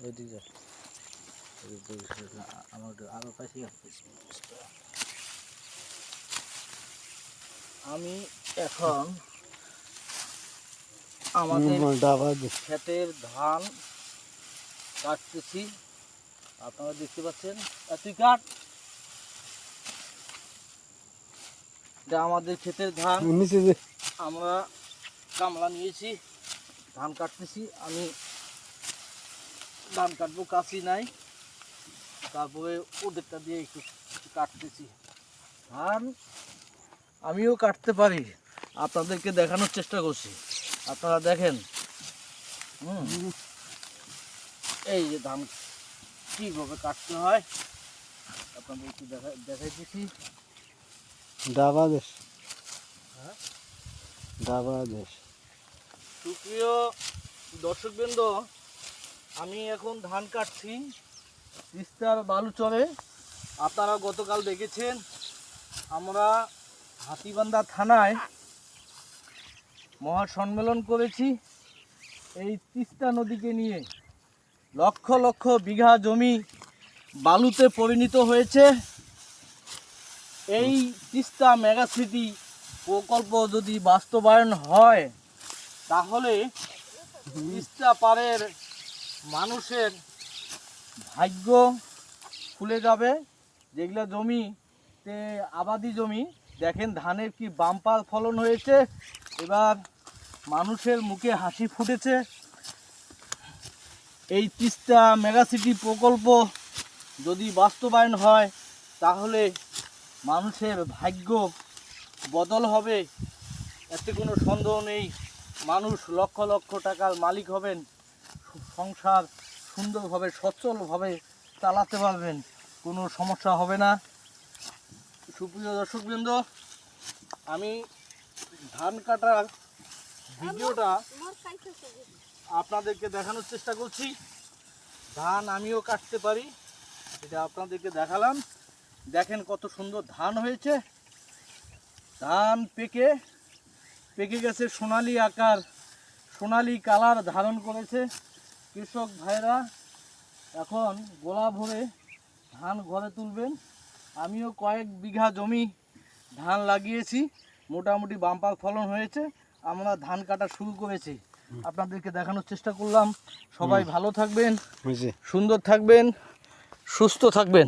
এদিকে আমার আরো পাশে আমি এখন আমাদের ক্ষেতের ধান কাটতেছি। আপনারা দেখতে পাচ্ছেন, তুই কাট। এটা আমাদের ক্ষেতের ধান, আমরা কামলা নিয়েছি, ধান কাটতেছি। আমি ধান কাটবো, কাশি নাই, তারপরে ওদেরটা দিয়ে একটু কাটতেছি। ধান আমিও কাটতে পারি, আপনাদেরকে দেখানোর চেষ্টা করছি। আপনারা দেখেন, এই যে ধান কীভাবে কাটতে হয় আপনাদের একটু দেখাইতেছি। সুপ্রিয় দর্শকবৃন্দ, আমি এখন ধান কাটছি তিস্তার বালুচরে। আপনারা গতকাল দেখেছেন আমরা হাতীবান্ধা থানায় মহাসম্মেলন করেছি এই তিস্তা নদীকে নিয়ে। লক্ষ লক্ষ বিঘা জমি বালুতে পরিণত হয়েছে। এই তিস্তা মেগাসিটি প্রকল্প যদি বাস্তবায়ন হয় তাহলে তিস্তা পাড়ের মানুষের ভাগ্য খুলে যাবে। যেগুলো জমিতে আবাদি জমি, দেখেন ধানের কি বাম্পার ফলন হয়েছে। এবার মানুষের মুখে হাসি ফুটেছে। এই তিস্তা মেগাসিটি প্রকল্প যদি বাস্তবায়ন হয় তাহলে মানুষের ভাগ্য বদল হবে, এতে কোনো সন্দেহ নেই। মানুষ লক্ষ লক্ষ টাকার মালিক হবেন, সংসার সুন্দরভাবে সচ্ছলভাবে চালাতে পারবেন, কোনো সমস্যা হবে না। সুপ্রিয় দর্শকবৃন্দ, আমি ধান কাটার ভিডিওটা আপনাদেরকে দেখানোর চেষ্টা করছি। ধান আমিও কাটতে পারি, এটা আপনাদেরকে দেখালাম। দেখেন কত সুন্দর ধান হয়েছে। ধান পেকে গেছে, সোনালি আকার, সোনালি কালার ধারণ করেছে। কৃষক ভাইরা এখন গোলা ভরে ধান ঘরে তুলবেন। আমিও কয়েক বিঘা জমি ধান লাগিয়েছি, মোটামুটি বাম্পার ফলন হয়েছে। আমরা ধান কাটা শুরু করেছি, আপনাদেরকে দেখানোর চেষ্টা করলাম। সবাই ভালো থাকবেন, সুন্দর থাকবেন, সুস্থ থাকবেন।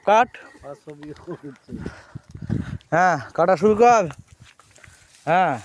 কাট হ্যাঁ, কাটা শুরু কর। হ্যাঁ।